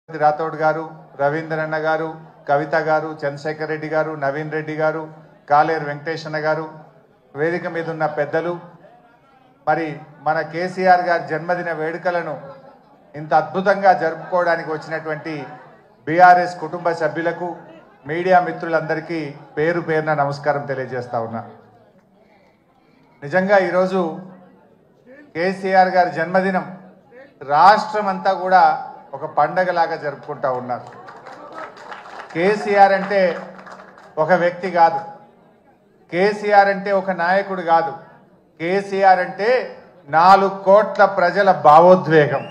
రాథోడ్ గారు, రవీంద్రన్న గారు, కవిత గారు, చంద్రశేఖర్ రెడ్డి గారు, నవీన్ రెడ్డి గారు, కాలేరు వెంకటేశన్న గారు, వేదిక మీద ఉన్న పెద్దలు, మరి మన కేసీఆర్ గారి జన్మదిన వేడుకలను ఇంత అద్భుతంగా జరుపుకోవడానికి వచ్చినటువంటి బీఆర్ఎస్ కుటుంబ సభ్యులకు, మీడియా మిత్రులందరికీ పేరు పేరున నమస్కారం తెలియజేస్తా ఉన్నా. నిజంగా ఈరోజు కేసీఆర్ గారి జన్మదినం రాష్ట్రం అంతా కూడా ఒక పండగలాగా జరుపుకుంటా ఉన్నారు. కేసీఆర్ అంటే ఒక వ్యక్తి కాదు, కేసీఆర్ అంటే ఒక నాయకుడు కాదు, కేసీఆర్ అంటే 4 కోట్ల ప్రజల భావోద్వేగం.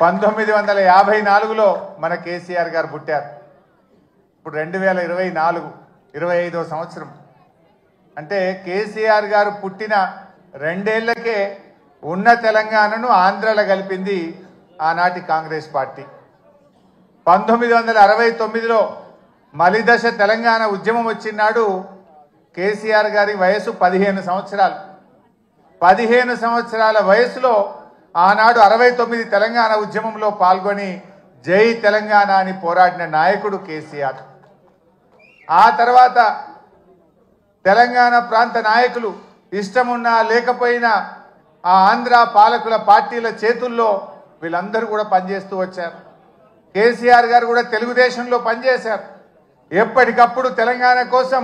1954లో మన కేసీఆర్ గారు పుట్టారు. ఇప్పుడు 2024 25వ సంవత్సరం. అంటే కేసీఆర్ గారు పుట్టిన 2 ఏళ్లకే ఉన్న తెలంగాణను ఆంధ్రలో కలిపింది ఆనాటి కాంగ్రెస్ పార్టీ. 1969లో మలిదశ తెలంగాణ ఉద్యమం వచ్చినాడు కేసీఆర్ గారి వయసు 15 సంవత్సరాలు. 15 సంవత్సరాల వయసులో ఆనాడు 69 తెలంగాణ ఉద్యమంలో పాల్గొని జై తెలంగాణ అని పోరాడిన నాయకుడు కేసీఆర్. ఆ తర్వాత తెలంగాణ ప్రాంత నాయకులు ఇష్టమున్నా లేకపోయినా ఆ ఆంధ్ర పాలకుల పార్టీల చేతుల్లో వీళ్ళందరూ కూడా పనిచేస్తూ వచ్చారు. కేసీఆర్ గారు కూడా తెలుగుదేశంలో పనిచేశారు. ఎప్పటికప్పుడు తెలంగాణ కోసం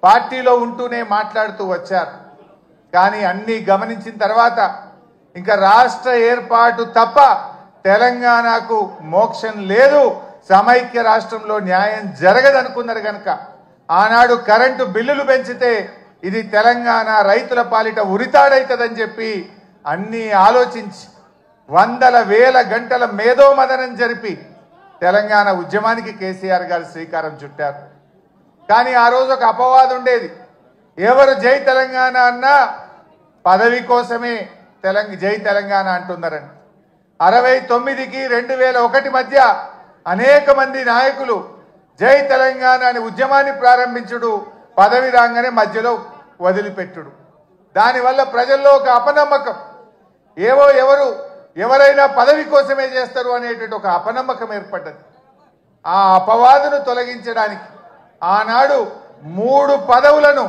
పార్టీలో ఉంటూనే మాట్లాడుతూ వచ్చారు. కానీ అన్నీ గమనించిన తర్వాత ఇంకా రాష్ట్ర ఏర్పాటు తప్ప తెలంగాణకు మోక్షం లేదు, సమైక్య రాష్ట్రంలో న్యాయం జరగదనుకున్నారు కనుక ఆనాడు కరెంటు బిల్లులు పెంచితే ఇది తెలంగాణ రైతుల పాలిట ఉరితాడైతుందని చెప్పి అన్నీ ఆలోచించి వందల వేల గంటల మేధోమదనం జరిపి తెలంగాణ ఉద్యమానికి కేసీఆర్ గారు శ్రీకారం చుట్టారు. కానీ ఆ రోజు ఒక అపవాదం ఉండేది. ఎవరు జై తెలంగాణ అన్నా పదవి కోసమే జై తెలంగాణ అంటున్నారని. 69కి 2001 మధ్య అనేక మంది నాయకులు జై తెలంగాణ అని ఉద్యమాన్ని ప్రారంభించుడు, పదవి రాగానే మధ్యలో వదిలిపెట్టుడు. దానివల్ల ప్రజల్లో ఒక అపనమ్మకం, ఎవరైనా పదవి కోసమే చేస్తారు అనేటువంటి ఒక అపనమ్మకం ఏర్పడ్డది. ఆ అపవాదును తొలగించడానికి ఆనాడు 3 పదవులను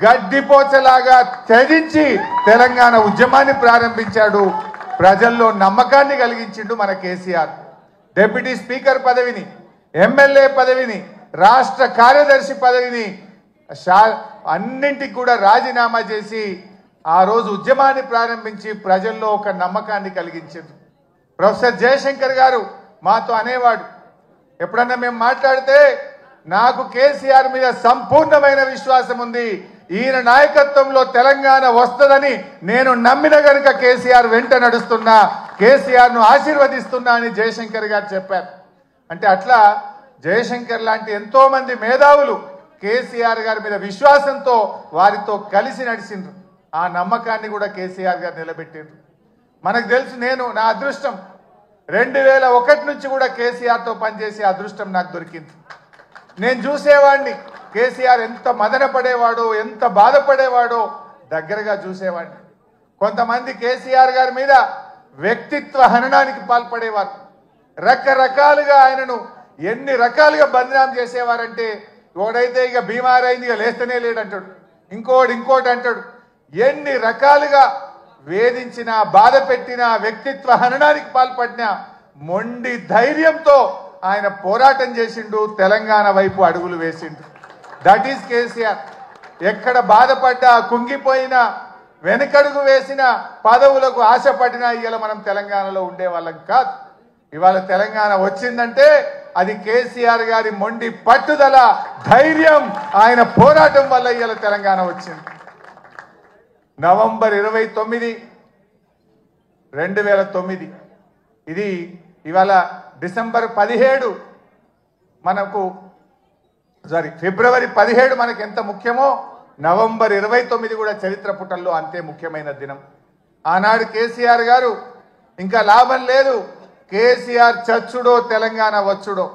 గడ్డిపోచలాగా త్యజించి తెలంగాణ ఉద్యమాన్ని ప్రారంభించాడు. ప్రజల్లో నమ్మకాన్ని కలిగించిండు మన కేసీఆర్. డిప్యూటీ స్పీకర్ పదవిని, ఎమ్మెల్యే పదవిని, రాష్ట్ర కార్యదర్శి పదవిని అన్నింటికి కూడా రాజీనామా చేసి ఆ రోజు ఉద్యమాన్ని ప్రారంభించి ప్రజల్లో ఒక నమ్మకాన్ని కలిగించారు. ప్రొఫెసర్ జయశంకర్ గారు మాతో అనేవాడు, ఎప్పుడన్నా మేము మాట్లాడితే నాకు కేసీఆర్ మీద సంపూర్ణమైన విశ్వాసం ఉంది, ఈయన నాయకత్వంలో తెలంగాణ వస్తుందని నేను నమ్మిన గనుక కేసీఆర్ వెంట నడుస్తున్నా, కేసీఆర్ను ఆశీర్వదిస్తున్నా అని జయశంకర్ గారు చెప్పారు. అంటే అట్లా జయశంకర్ లాంటి ఎంతో మంది మేధావులు కేసీఆర్ గారి మీద విశ్వాసంతో వారితో కలిసి నడిచిండ్రు. ఆ నమ్మకాన్ని కూడా కేసీఆర్ గారు నిలబెట్టిండ్రు. మనకు తెలుసు, నా అదృష్టం 2001 నుంచి కూడా కేసీఆర్తో పనిచేసే అదృష్టం నాకు దొరికింది. నేను చూసేవాడిని కేసీఆర్ ఎంత మదన పడేవాడో, ఎంత బాధపడేవాడో దగ్గరగా చూసేవాడిని. కొంతమంది కేసీఆర్ గారి మీద వ్యక్తిత్వ హననానికి పాల్పడేవారు. రకరకాలుగా ఆయనను ఎన్ని రకాలుగా బదనాం చేసేవారంటే, ఒకడైతే ఇక బీమారైంది ఇక లేస్తనే లేడంటాడు, ఇంకోటి అంటాడు. ఎన్ని రకాలుగా వేధించినా, బాధ పెట్టినా, వ్యక్తిత్వ హననానికి పాల్పడినా మొండి ధైర్యంతో ఆయన పోరాటం చేసిండు, తెలంగాణ వైపు అడుగులు వేసిండు. That is KCR. ఎక్కడ బాధపడ్డా, కుంగిపోయినా, వెనకడుగు వేసిన, పదవులకు ఆశపడినా ఇవాళ మనం తెలంగాణలో ఉండేవాళ్ళం కాదు. ఇవాళ తెలంగాణ వచ్చిందంటే అది కేసీఆర్ గారి మొండి పట్టుదల, ధైర్యం, ఆయన పోరాటం వల్ల ఇవాళ తెలంగాణ వచ్చింది. నవంబర్ 29, 2009 ఇది ఇవాళ డిసెంబర్ 17 ఫిబ్రవరి 17 మనకు ఎంత ముఖ్యమో నవంబర్ 29 కూడా చరిత్ర పుటల్లో అంతే ముఖ్యమైన దినం. ఆనాడు కేసీఆర్ గారు ఇంకా లాభం లేదు, కేసీఆర్ చచ్చుడో తెలంగాణ వచ్చుడో,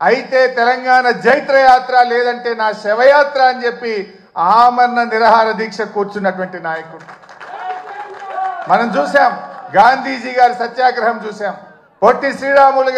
అయితే తెలంగాణ జైత్రయాత్ర లేదంటే నా శవయాత్ర అని చెప్పి ఆమరణ నిరాహార దీక్ష కూర్చున్నటువంటి నాయకుడు మనం చూసాం. గాంధీజీ గారి సత్యాగ్రహం చూసాం, పొట్టి శ్రీరాములు